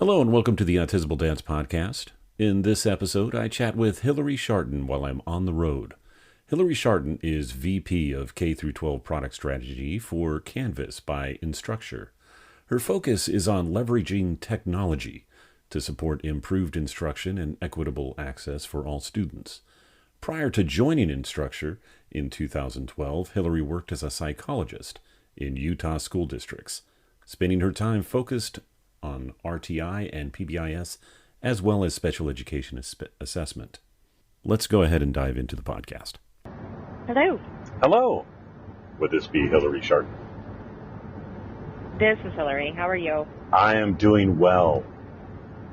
Hello and welcome to the Autisable Dad's podcast. In this episode, I chat with Hilary Scharton while I'm on the road. Hilary Scharton is VP of K-12 Product Strategy for Canvas by Instructure. Her focus is on leveraging technology to support improved instruction and equitable access for all students. Prior to joining Instructure in 2012, Hilary worked as a psychologist in Utah school districts, spending her time focused on RTI and PBIS, as well as special education assessment. Let's go ahead and dive into the podcast. Hello. Hello. Would this be Hilary Scharton? This is Hilary. How are you? I am doing well.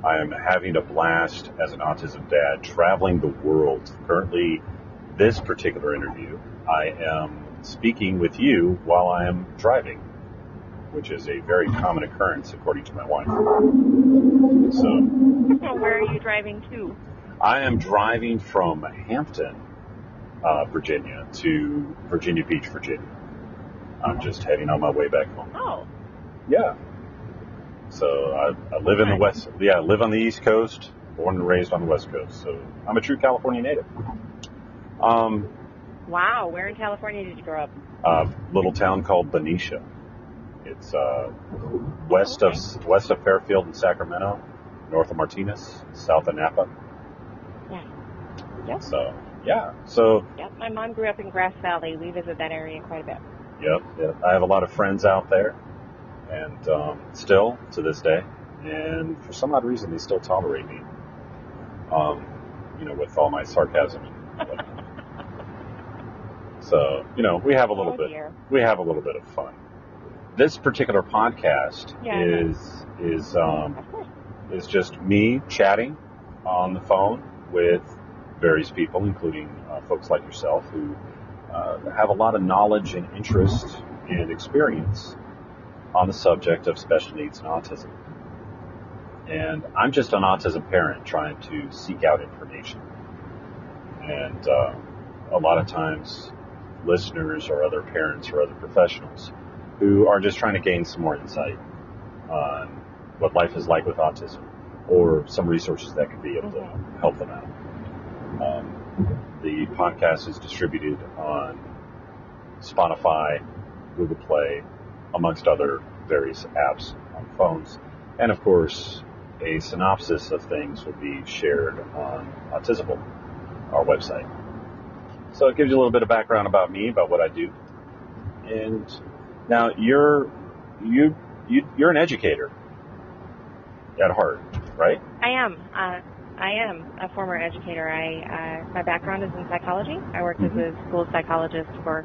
I am having a blast as an autism dad, traveling the world. Currently, this particular interview, I am speaking with you while I am driving, which is a very common occurrence according to my wife. So, where are you driving to? I am driving from Hampton, Virginia, to Virginia Beach, Virginia. I'm just heading on my way back home. Oh. Yeah. So I live in the West. Yeah, I live on the East Coast, born and raised on the West Coast. So I'm a true California native. Wow. Where in California did you grow up? A little town called Benicia. It's west of Fairfield and Sacramento, north of Martinez, south of Napa. Yeah. Yep. Yep. My mom grew up in Grass Valley. We visit that area quite a bit. Yep. I have a lot of friends out there, and still to this day, and for some odd reason, they still tolerate me. With all my sarcasm and whatnot. So, we have a little bit. Dear. We have a little bit of fun. This particular podcast is just me chatting on the phone with various people, including folks like yourself who have a lot of knowledge and interest and experience on the subject of special needs and autism. And I'm just an autism parent trying to seek out information. And a lot of times listeners or other parents or other professionals who are just trying to gain some more insight on what life is like with autism or some resources that could be able to help them out. The podcast is distributed on Spotify, Google Play, amongst other various apps on phones. And of course, a synopsis of things will be shared on Autisable, our website. So it gives you a little bit of background about me, about what I do. And now you're an educator at heart, right? I am a former educator. My background is in psychology. I worked as a school psychologist for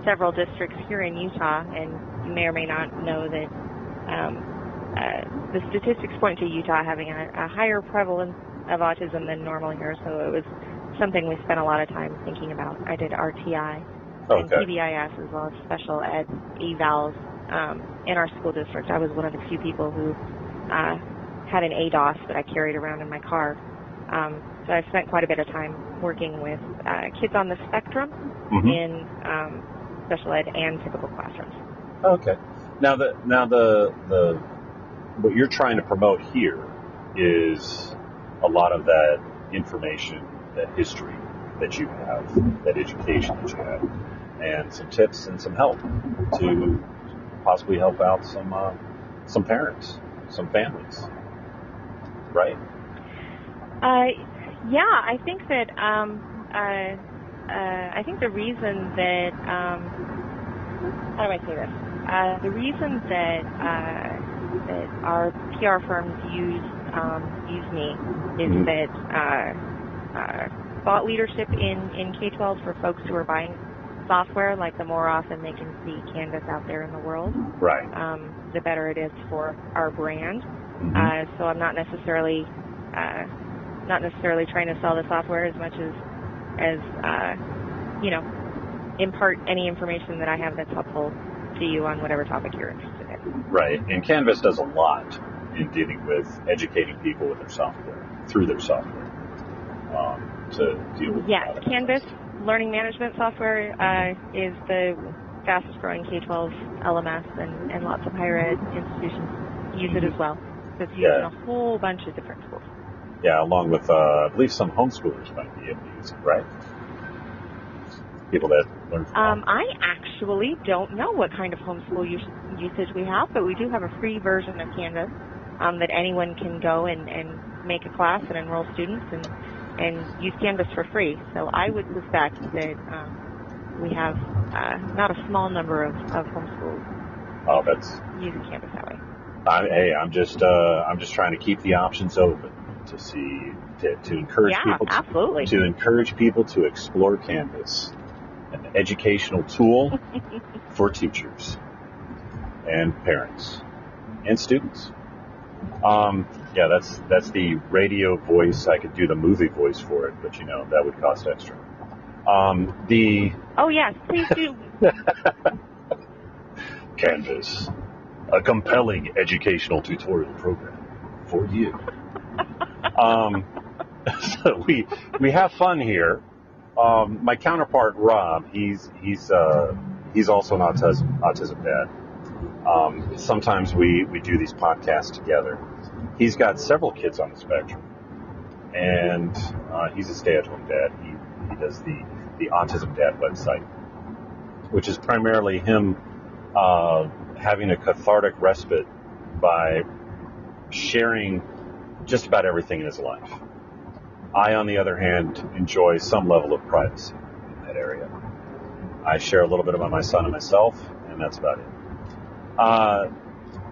several districts here in Utah, and you may or may not know that the statistics point to Utah having a higher prevalence of autism than normal here, so it was something we spent a lot of time thinking about. I did RTI and PBIS as well as special ed evals in our school district. I was one of the few people who had an ADOS that I carried around in my car. So I spent quite a bit of time working with kids on the spectrum in special ed and typical classrooms. Okay. Now the what you're trying to promote here is a lot of that information, that history that you have, that education that you have, and some tips and some help to possibly help out some parents, some families, right? I think that I think the reason that how do I say this? The reason that our PR firms use me is that thought leadership in K-12 for folks who are buying software, like the more often they can see Canvas out there in the world, right? The better it is for our brand. So I'm not necessarily trying to sell the software as much as impart any information that I have that's helpful to you on whatever topic you're interested in. Right, and Canvas does a lot in dealing with educating people with their software, through their software, to deal with. Yes, Canvas learning management software is the fastest growing K-12 LMS, and lots of higher ed institutions use it as well. That's used in a whole bunch of different schools. Yeah, along with, I believe some homeschoolers might be able to use it, right? People that learn from home. I actually don't know what kind of homeschool usage we have, but we do have a free version of Canvas that anyone can go and make a class and enroll students and use Canvas for free. So I would suspect that we have not a small number of homeschools using Canvas that way. I'm just trying to keep the options open to encourage people absolutely. to encourage people to explore Canvas, an educational tool for teachers and parents and students. That's the radio voice. I could do the movie voice for it, but that would cost extra. Oh yes, please do. Canvas, a compelling educational tutorial program for you. So we have fun here. My counterpart Rob, he's also an autism dad. Sometimes we do these podcasts together. He's got several kids on the spectrum, and he's a stay-at-home dad. He does the Autism Dad website, which is primarily him having a cathartic respite by sharing just about everything in his life. I, on the other hand, enjoy some level of privacy in that area. I share a little bit about my son and myself, and that's about it.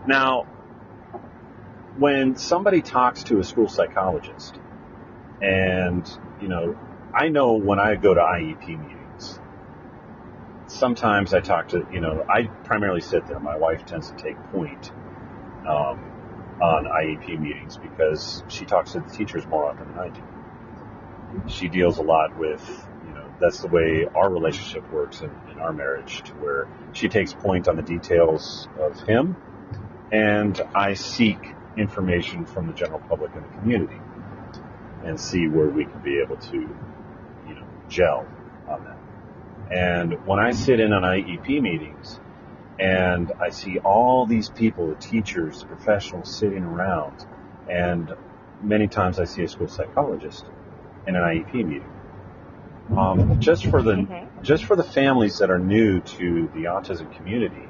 Now, when somebody talks to a school psychologist, and, I know when I go to IEP meetings, sometimes I talk to, I primarily sit there. My wife tends to take point on IEP meetings because she talks to the teachers more often than I do. She deals a lot with, that's the way our relationship works in our marriage, to where she takes point on the details of him, and I seek information from the general public and the community and see where we can be able to, gel on that. And when I sit in on IEP meetings and I see all these people, the teachers, the professionals sitting around, and many times I see a school psychologist in an IEP meeting. Just for the families that are new to the autism community,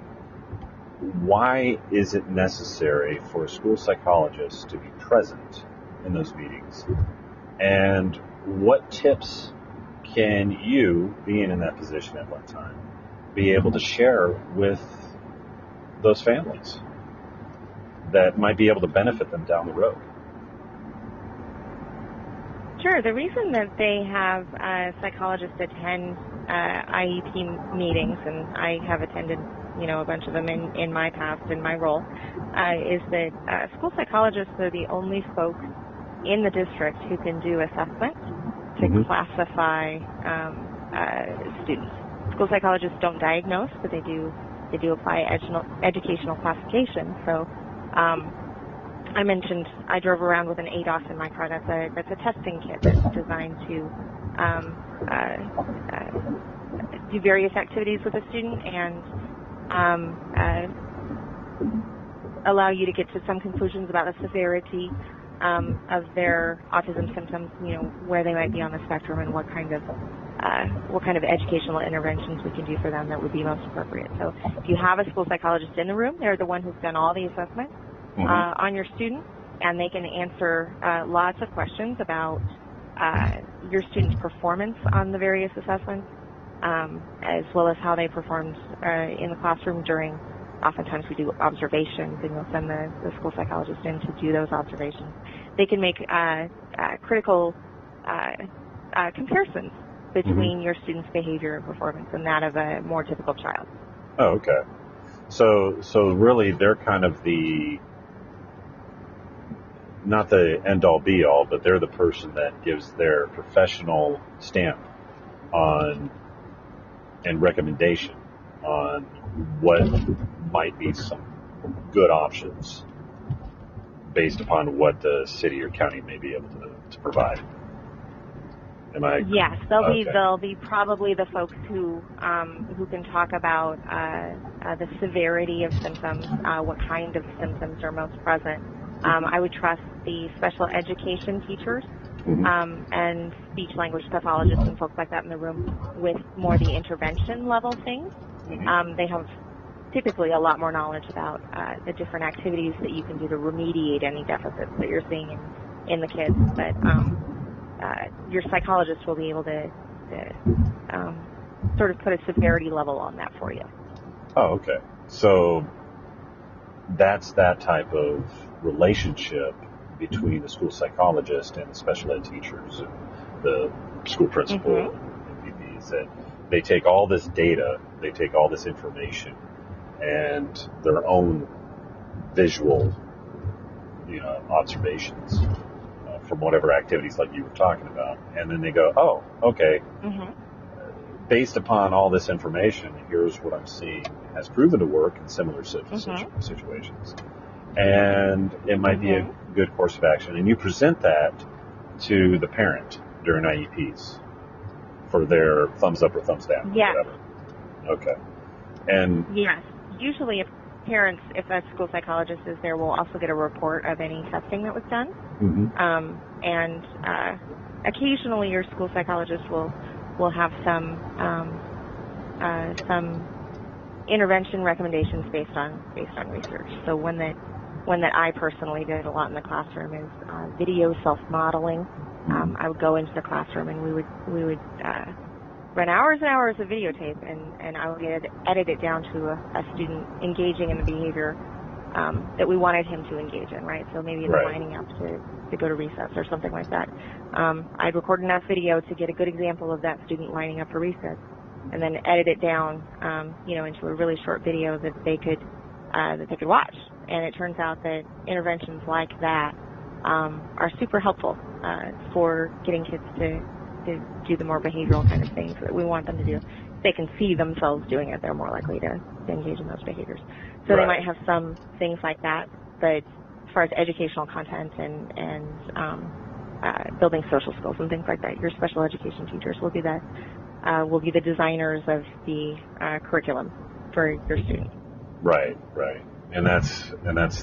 why is it necessary for a school psychologist to be present in those meetings? And what tips can you, being in that position at one time, be able to share with those families that might be able to benefit them down the road? Sure. The reason that they have psychologists attend IEP meetings, and I have attended, a bunch of them in my past, in my role, is that school psychologists are the only folks in the district who can do assessment to classify students. School psychologists don't diagnose, but they do apply educational classification. So I mentioned I drove around with an ADOS in my car. That's a testing kit that's designed to do various activities with a student and allow you to get to some conclusions about the severity of their autism symptoms, where they might be on the spectrum and what kind of educational interventions we can do for them that would be most appropriate. So if you have a school psychologist in the room, they're the one who's done all the assessments on your student, and they can answer lots of questions about your student's performance on the various assessments, as well as how they performed in the classroom during. Oftentimes we do observations, and we'll send the school psychologist in to do those observations. They can make critical comparisons between your student's behavior and performance and that of a more typical child. Oh, okay. So really they're kind of not the end-all be-all, but they're the person that gives their professional stamp on and recommendation on what might be some good options based upon what the city or county may be able to provide. Am I? Yes, they'll be probably the folks who can talk about the severity of symptoms, what kind of symptoms are most present, I would trust the special education teachers and speech language pathologists and folks like that in the room with more the intervention level things. They have typically a lot more knowledge about the different activities that you can do to remediate any deficits that you're seeing in the kids. But your psychologist will be able to sort of put a severity level on that for you. Oh, okay. So that's that type of relationship between the school psychologist and the special ed teachers and the school principal and VPs, that they take all this data, they take all this information and their own visual, observations from whatever activities like you were talking about, and then they go, oh, okay, based upon all this information, here's what I'm seeing has proven to work in similar situations. And it might be a good course of action. And you present that to the parent during IEPs for their thumbs up or thumbs down. Yes. Or whatever. Okay. And yes. Usually if a school psychologist is there, we'll also get a report of any testing that was done. And occasionally your school psychologist will have some intervention recommendations based on research. So one that I personally did a lot in the classroom is video self-modeling. I would go into the classroom and we would run hours and hours of videotape, and I would edit it down to a student engaging in the behavior that we wanted him to engage in, right? So maybe lining up to go to recess or something like that. I'd record enough video to get a good example of that student lining up for recess, and then edit it down, into a really short video that they could watch. And it turns out that interventions like that are super helpful for getting kids to do the more behavioral kind of things that we want them to do. If they can see themselves doing it, they're more likely to engage in those behaviors. So they might have some things like that, but as far as educational content and building social skills and things like that, your special education teachers will be the designers of the curriculum for your student. Right. And that's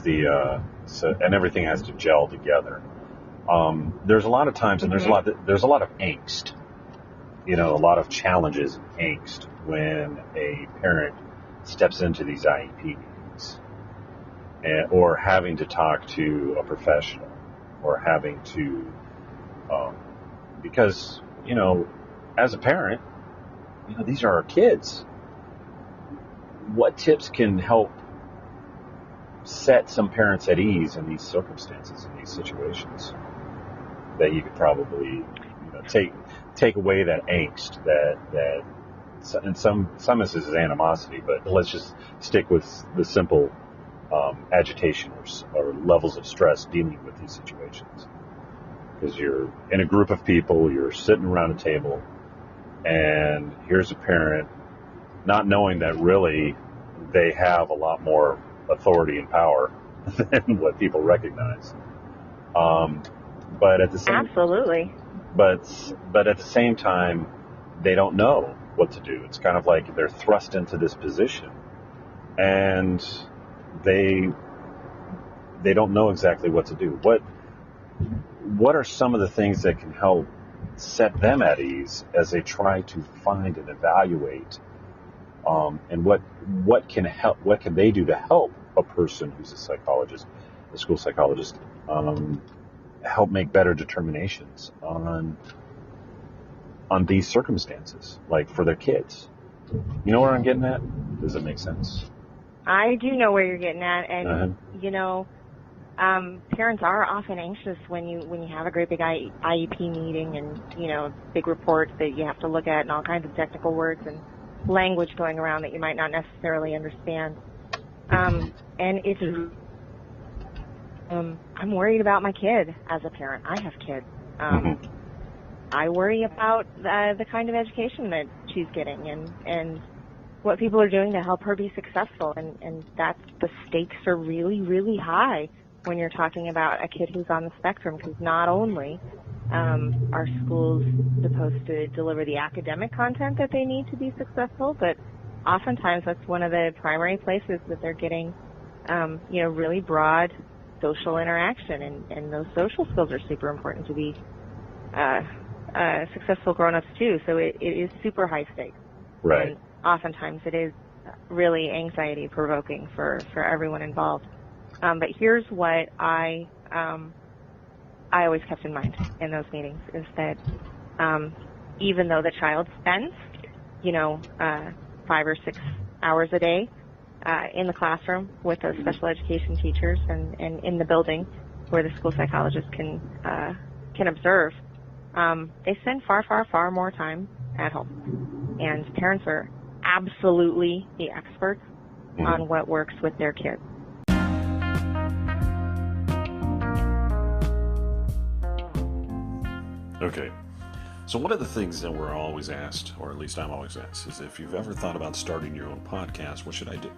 the and everything has to gel together. There's a lot of times, and there's a lot of angst, a lot of challenges and angst when a parent steps into these IEP meetings, or having to talk to a professional, or having to, because as a parent, these are our kids. What tips can help set some parents at ease in these circumstances, in these situations, that you could probably take away that angst, that in some instances animosity, but let's just stick with the simple agitation or levels of stress dealing with these situations. Because you're in a group of people, you're sitting around a table, and here's a parent not knowing that really they have a lot more authority and power than what people recognize. But at the same absolutely. But at the same time, they don't know what to do. It's kind of like they're thrust into this position, and they don't know exactly what to do. What are some of the things that can help set them at ease as they try to find and evaluate, and what can they do to help a person who's a psychologist, a school psychologist, help make better determinations on these circumstances, like for their kids? You know where I'm getting at? Does it make sense? I do know where you're getting at, and parents are often anxious when you have a great big IEP meeting and big reports that you have to look at and all kinds of technical words and language going around that you might not necessarily understand. And it's I'm worried about my kid as a parent. I have kids. I worry about the kind of education that she's getting and what people are doing to help her be successful. And that's, the stakes are really, really high when you're talking about a kid who's on the spectrum, because not only are schools supposed to deliver the academic content that they need to be successful, but oftentimes that's one of the primary places that they're getting, really broad social interaction, and those social skills are super important to be successful grown-ups too. So it is super high stakes. Right. And oftentimes it is really anxiety provoking for everyone involved. But here's what I always kept in mind in those meetings is that even though the child spends, 5 or 6 hours a day in the classroom with those special education teachers and in the building where the school psychologist can observe, they spend far, far, far more time at home. And parents are absolutely the experts on what works with their kids. Okay. So one of the things that we're always asked, or at least I'm always asked, is if you've ever thought about starting your own podcast, what should I do?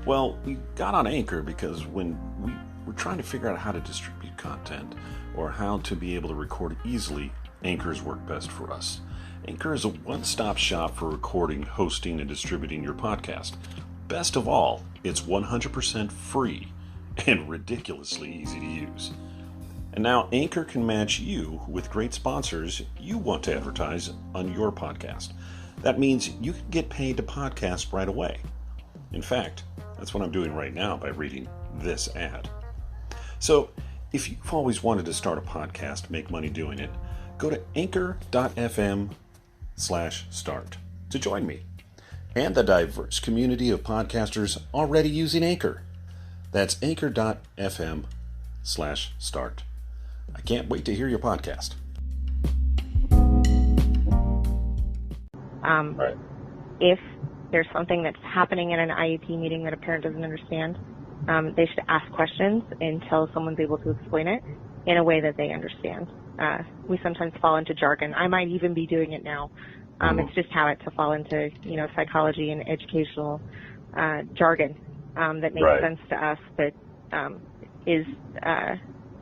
Well, we got on Anchor because when we were trying to figure out how to distribute content or how to be able to record easily, Anchor's worked best for us. Anchor is a one-stop shop for recording, hosting, and distributing your podcast. Best of all, it's 100% free and ridiculously easy to use. And now Anchor can match you with great sponsors you want to advertise on your podcast. That means you can get paid to podcast right away. In fact, that's what I'm doing right now by reading this ad. So if you've always wanted to start a podcast, make money doing it, go to anchor.fm/start to join me and the diverse community of podcasters already using Anchor. That's anchor.fm/start. I can't wait to hear your podcast. Right. If there's something that's happening in an IEP meeting that a parent doesn't understand, they should ask questions until someone's able to explain it in a way that they understand. We sometimes fall into jargon. I might even be doing it now. It's just habit to fall into, psychology and educational jargon that makes sense to us, but is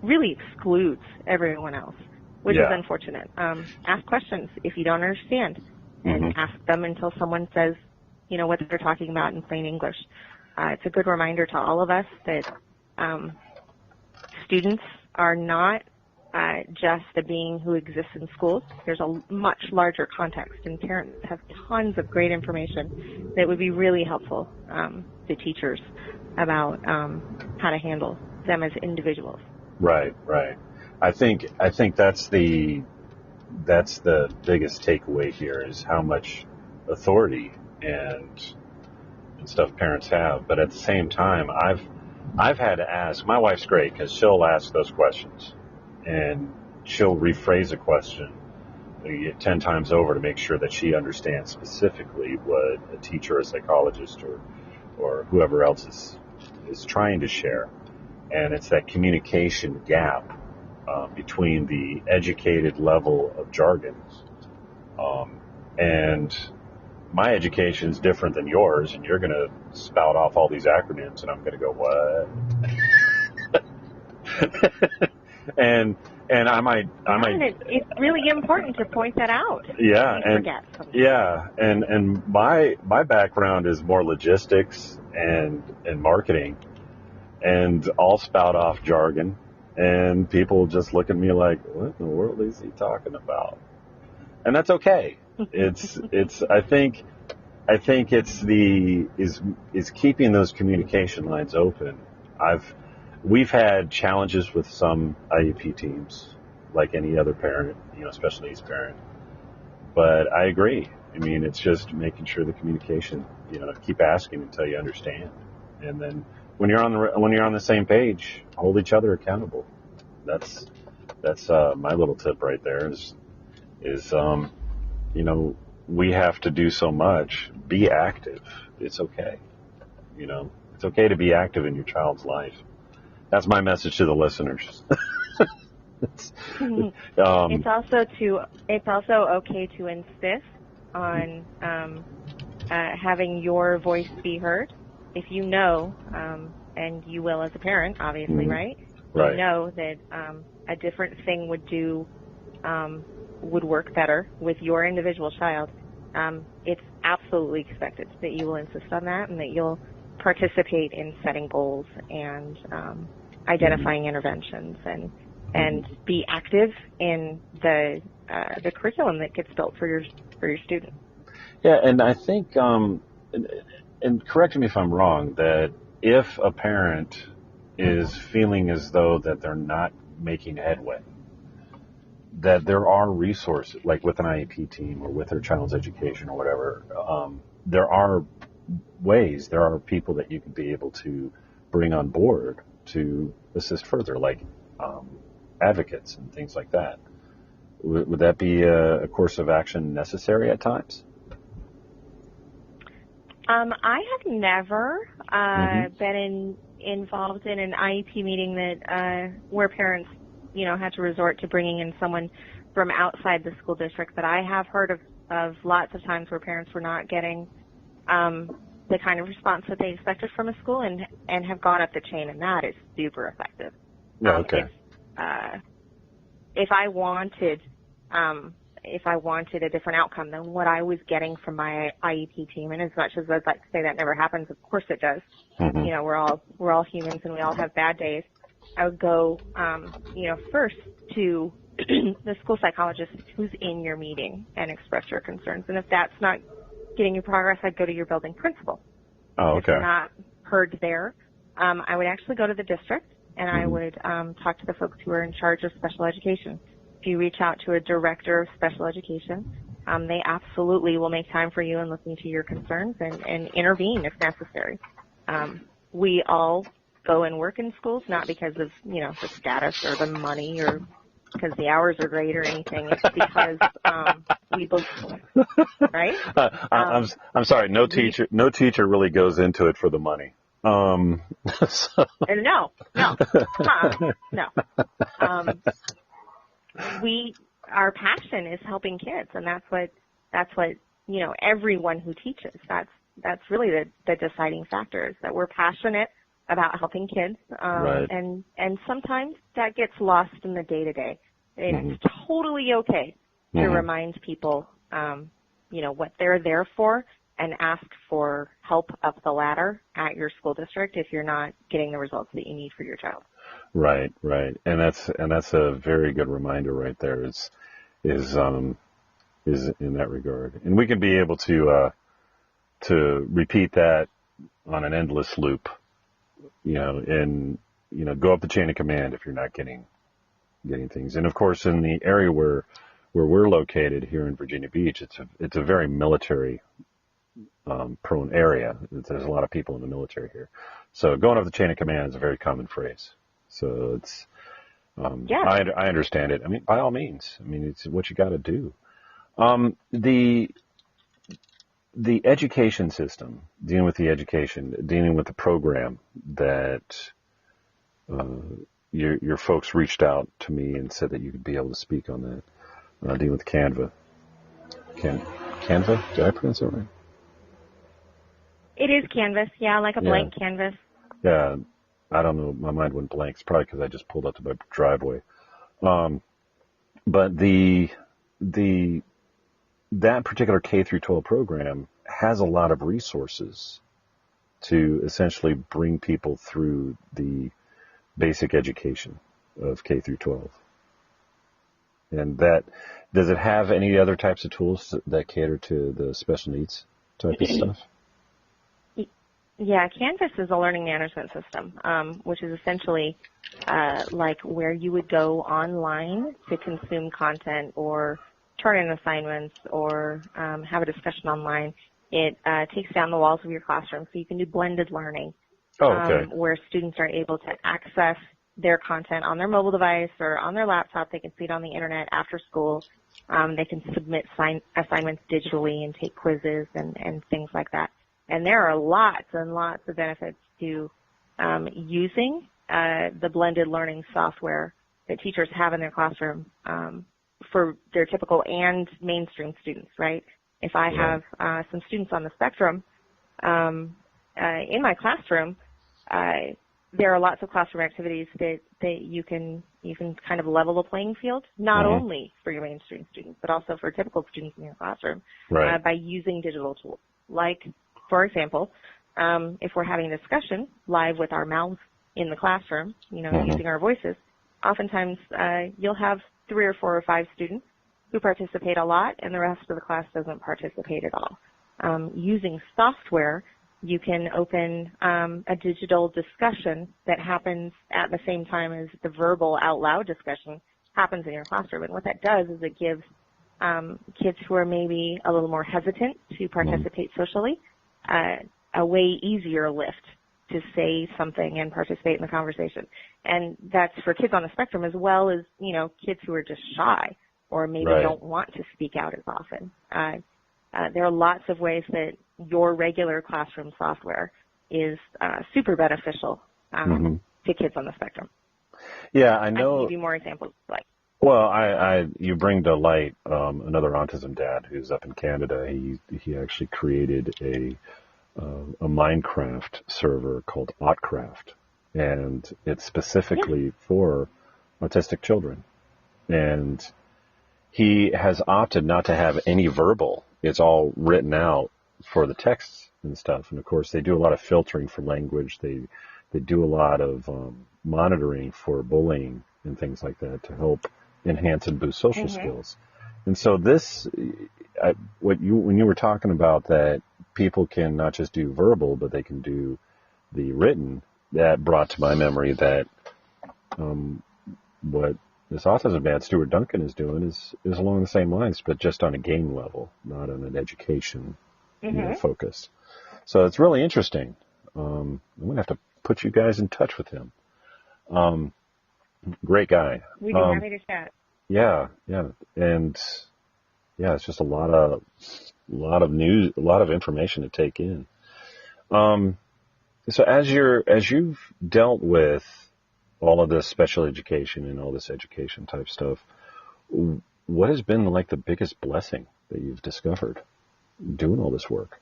really excludes everyone else, which is unfortunate. Ask questions if you don't understand, and ask them until someone says, what they're talking about in plain English. It's a good reminder to all of us that students are not just a being who exists in schools. There's a much larger context, and parents have tons of great information that would be really helpful to teachers about how to handle them as individuals. Right. I think that's the biggest takeaway here is how much authority and stuff parents have. But at the same time, I've had to ask. My wife's great because she'll ask those questions and she'll rephrase a question 10 times over to make sure that she understands specifically what a teacher, a psychologist, or whoever else is trying to share. And it's that communication gap between the educated level of jargon. And my education is different than yours, and you're going to spout off all these acronyms, and I'm going to go, what? and I might. It's really important to point that out. Yeah, and my background is more logistics and marketing. And I'll spout off jargon, and people just look at me like, what in the world is he talking about? And that's okay. I think it's keeping those communication lines open. We've had challenges with some IEP teams, like any other parent, special needs parent. But I agree. I mean, it's just making sure the communication, keep asking until you understand, and then when you're on the same page, hold each other accountable. That's my little tip right there. Is we have to do so much. Be active. It's okay. It's okay to be active in your child's life. That's my message to the listeners. It's also okay to insist on having your voice be heard. If you know, and you will as a parent, obviously, right? Right. You know that a different thing would work better with your individual child. It's absolutely expected that you will insist on that and that you'll participate in setting goals and identifying interventions and be active in the curriculum that gets built for your student. Yeah, and I think, and correct me if I'm wrong, that if a parent is feeling as though that they're not making headway, that there are resources, like with an IEP team or with their child's education or whatever, there are ways, there are people that you could be able to bring on board to assist further, like advocates and things like that. Would that be a course of action necessary at times? I have never been involved in an IEP meeting that where parents, had to resort to bringing in someone from outside the school district. But I have heard of lots of times where parents were not getting the kind of response that they expected from a school and have gone up the chain, and that is super effective. Okay. If I wanted a different outcome than what I was getting from my IEP team, and as much as I'd like to say that never happens, of course it does. We're all humans and we all have bad days. I would go, first to the school psychologist who's in your meeting and express your concerns. And if that's not getting you progress, I'd go to your building principal. Oh, okay. If not heard there, I would actually go to the district and I would talk to the folks who are in charge of special education. If you reach out to a director of special education, they absolutely will make time for you and listen to your concerns and intervene if necessary. We all go and work in schools, not because of, the status or the money or because the hours are great or anything. It's because we both, right? I'm sorry. No teacher really goes into it for the money. No. Our passion is helping kids, and that's what everyone who teaches. That's really the deciding factor, is that we're passionate about helping kids, right. and sometimes that gets lost in the day-to-day. And it's totally okay to remind people, what they're there for, and ask for help up the ladder at your school district if you're not getting the results that you need for your child. Right. And that's a very good reminder right there, is in that regard. And we can be able to repeat that on an endless loop, and go up the chain of command if you're not getting things. And of course, in the area where we're located here in Virginia Beach, it's a very military prone area. There's a lot of people in the military here, so going up the chain of command is a very common phrase. So it's I understand it. I mean, by all means. I mean, it's what you got to do. The education system, dealing with the program that your folks reached out to me and said that you could be able to speak on that, dealing with Canva. Canva? Did I pronounce that right? It is Canvas, like a blank canvas. Yeah, I don't know. My mind went blank. It's probably because I just pulled up to my driveway. But that particular K-12 program has a lot of resources to essentially bring people through the basic education of K-12. And does it have any other types of tools that cater to the special needs type of stuff? Yeah, Canvas is a learning management system, which is essentially like where you would go online to consume content or turn in assignments or have a discussion online. It takes down the walls of your classroom, so you can do blended learning, where students are able to access their content on their mobile device or on their laptop. They can see it on the internet after school. They can submit assignments digitally and take quizzes and things like that. And there are lots and lots of benefits to using the blended learning software that teachers have in their classroom for their typical and mainstream students, right? If I have some students on the spectrum in my classroom, there are lots of classroom activities that you can kind of level the playing field, not only for your mainstream students, but also for typical students in your classroom, by using digital tools. Like, for example, if we're having a discussion live with our mouths in the classroom, using our voices, oftentimes you'll have 3 or 4 or 5 students who participate a lot, and the rest of the class doesn't participate at all. Using software, you can open a digital discussion that happens at the same time as the verbal out loud discussion happens in your classroom. And what that does is it gives kids who are maybe a little more hesitant to participate socially a way easier lift to say something and participate in the conversation. And that's for kids on the spectrum as well as, kids who are just shy or maybe don't want to speak out as often. There are lots of ways that your regular classroom software is super beneficial to kids on the spectrum. Yeah, I know. I can give you more examples. Well, you bring to light another autism dad who's up in Canada. He actually created a Minecraft server called Autcraft, and it's specifically for autistic children. And he has opted not to have any verbal. It's all written out for the texts and stuff. And of course, they do a lot of filtering for language. They do a lot of monitoring for bullying and things like that to help enhance and boost social skills. And so when you were talking about that people can not just do verbal, but they can do the written, that brought to my memory that what this autism dad, Stuart Duncan, is doing is along the same lines, but just on a game level, not on an education focus. So it's really interesting. I'm going to have to put you guys in touch with him. Great guy. We'd be happy to chat. Yeah. And yeah, it's just a lot of news, a lot of information to take in. So as you've dealt with all of this special education and all this education type stuff, what has been like the biggest blessing that you've discovered doing all this work?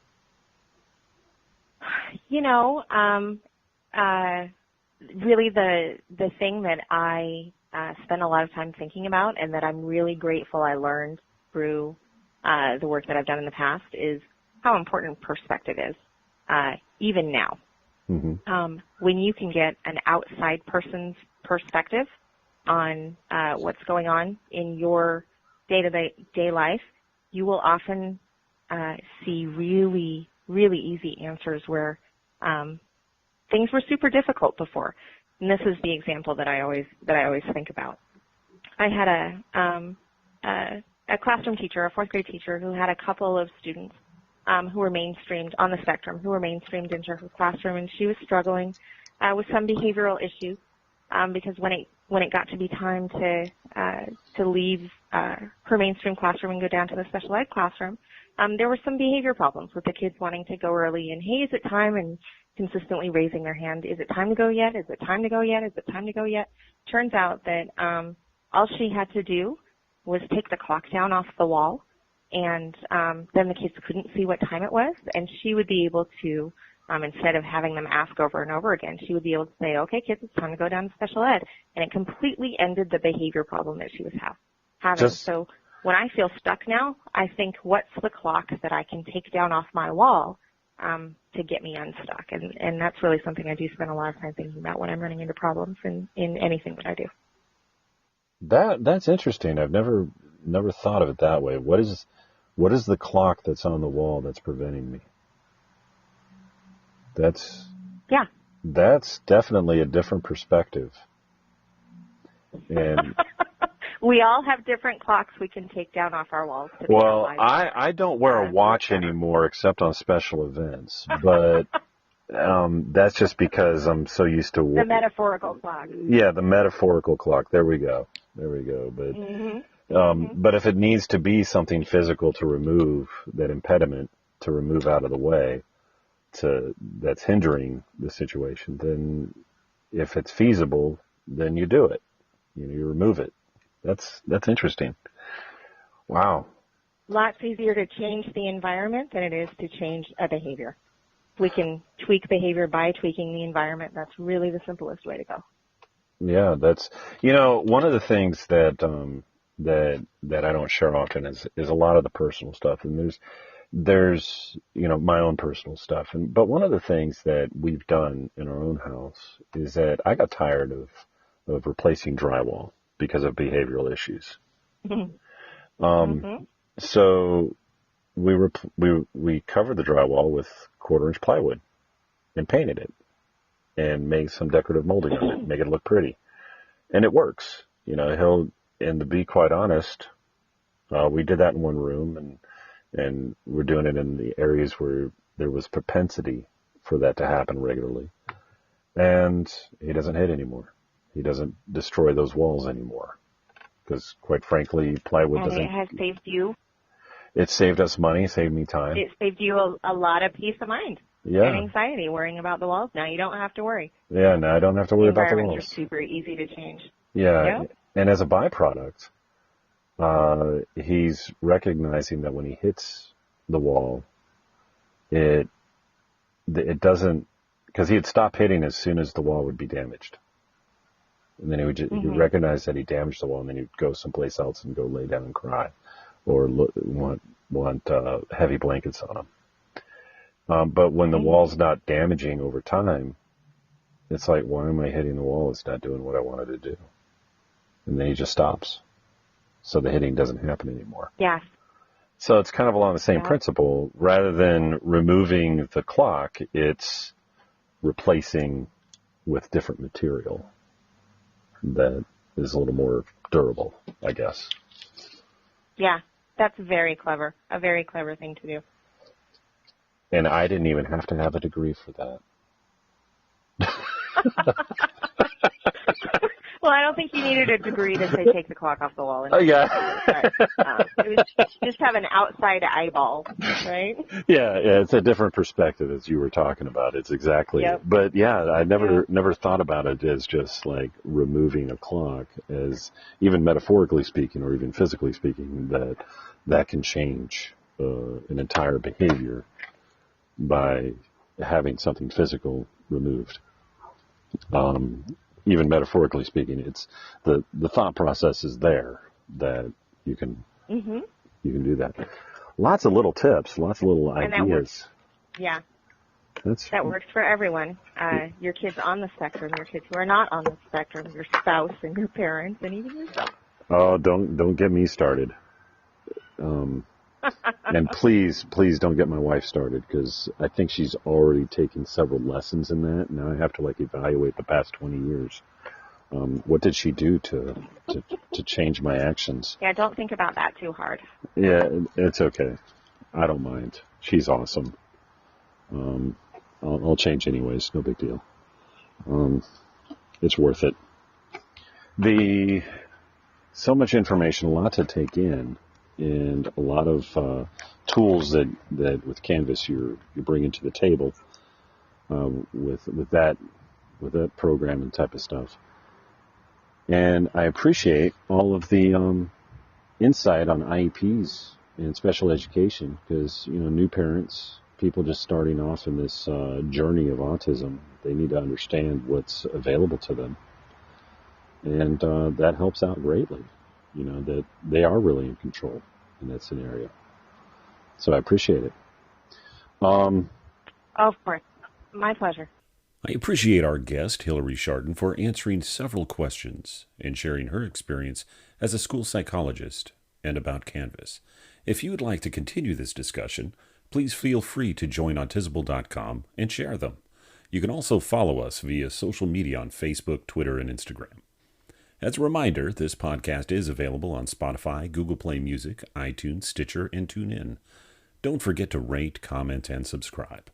Really the thing that I spend a lot of time thinking about and that I'm really grateful I learned through the work that I've done in the past is how important perspective is, even now. When you can get an outside person's perspective on what's going on in your day-to-day life, you will often see really, really easy answers where things were super difficult before. And this is the example that I always think about. I had a classroom teacher, a 4th grade teacher, who had a couple of students who were mainstreamed on the spectrum, who were mainstreamed into her classroom, and she was struggling with some behavioral issues because when it got to be time to leave her mainstream classroom and go down to the special ed classroom, there were some behavior problems with the kids wanting to go early and, hey, is it time? And consistently raising their hand, is it time to go yet? Is it time to go yet? Is it time to go yet? Turns out that all she had to do was take the clock down off the wall, and then the kids couldn't see what time it was, and she would be able to, instead of having them ask over and over again, she would be able to say, okay, kids, it's time to go down to special ed, and it completely ended the behavior problem that she was having. So when I feel stuck now, I think, what's the clock that I can take down off my wall to get me unstuck? And that's really something I do spend a lot of time thinking about when I'm running into problems in anything that I do. That's interesting. I've never thought of it that way. What is the clock that's on the wall that's preventing me? That's definitely a different perspective. And we all have different clocks we can take down off our walls. Well, I don't wear a watch anymore except on special events, but that's just because I'm so used to the metaphorical clock. Yeah, the metaphorical clock. There we go. But but if it needs to be something physical to remove that impediment, to remove out of the way, that's hindering the situation, then if it's feasible, then you do it. You remove it. That's interesting. Wow. Lots easier to change the environment than it is to change a behavior. We can tweak behavior by tweaking the environment. That's really the simplest way to go. Yeah, that's, one of the things that I don't share often is a lot of the personal stuff. And there's, my own personal stuff. But one of the things that we've done in our own house is that I got tired of replacing drywall because of behavioral issues. So we covered the drywall with 1/4-inch plywood and painted it and made some decorative molding on it, make it look pretty. And it works. And to be quite honest, we did that in one room, and we're doing it in the areas where there was propensity for that to happen regularly. And he doesn't hit anymore. He doesn't destroy those walls anymore. Because, quite frankly, plywood doesn't... And it has saved you? It saved us money, saved me time. It saved you a lot of peace of mind. Yeah. And anxiety worrying about the walls. Now you don't have to worry. Yeah, now I don't have to worry about the walls. Environments are super easy to change. Yeah, and as a byproduct, he's recognizing that when he hits the wall, it doesn't, because he'd stop hitting as soon as the wall would be damaged. And then he'd recognize that he damaged the wall, and then he'd go someplace else and go lay down and cry, or want heavy blankets on him. But when the wall's not damaging over time, it's like, why am I hitting the wall? It's not doing what I wanted to do. And then he just stops. So the hitting doesn't happen anymore. Yeah. So it's kind of along the same principle. Rather than removing the clock, it's replacing with different material that is a little more durable, I guess. Yeah, that's very clever. A very clever thing to do. And I didn't even have to have a degree for that. Well, I don't think you needed a degree to say take the clock off the wall. Yeah. It was just have an outside eyeball, right? Yeah, it's a different perspective, as you were talking about. It's exactly. Yep. But yeah, I never thought about it as just like removing a clock, as even metaphorically speaking, or even physically speaking, that can change an entire behavior by having something physical removed. Even metaphorically speaking, it's the thought process is there that you can do that. Lots of little tips, lots of little ideas. Yeah, that works for everyone. Your kids on the spectrum, your kids who are not on the spectrum, your spouse and your parents, and even yourself. Oh, don't get me started. And please don't get my wife started, because I think she's already taken several lessons in that. Now I have to evaluate the past 20 years. What did she do to change my actions? Yeah, don't think about that too hard. Yeah, it's okay. I don't mind. She's awesome. I'll change anyways. No big deal. It's worth it. So much information, a lot to take in. And a lot of tools that with Canvas you're bringing to the table with that program and type of stuff. And I appreciate all of the insight on IEPs and special education, because new parents, people just starting off in this journey of autism, they need to understand what's available to them, and that helps out greatly. That they are really in control in that scenario. So I appreciate it. Of course. My pleasure. I appreciate our guest, Hilary Scharton, for answering several questions and sharing her experience as a school psychologist and about Canvas. If you would like to continue this discussion, please feel free to join Autisable.com and share them. You can also follow us via social media on Facebook, Twitter, and Instagram. As a reminder, this podcast is available on Spotify, Google Play Music, iTunes, Stitcher, and TuneIn. Don't forget to rate, comment, and subscribe.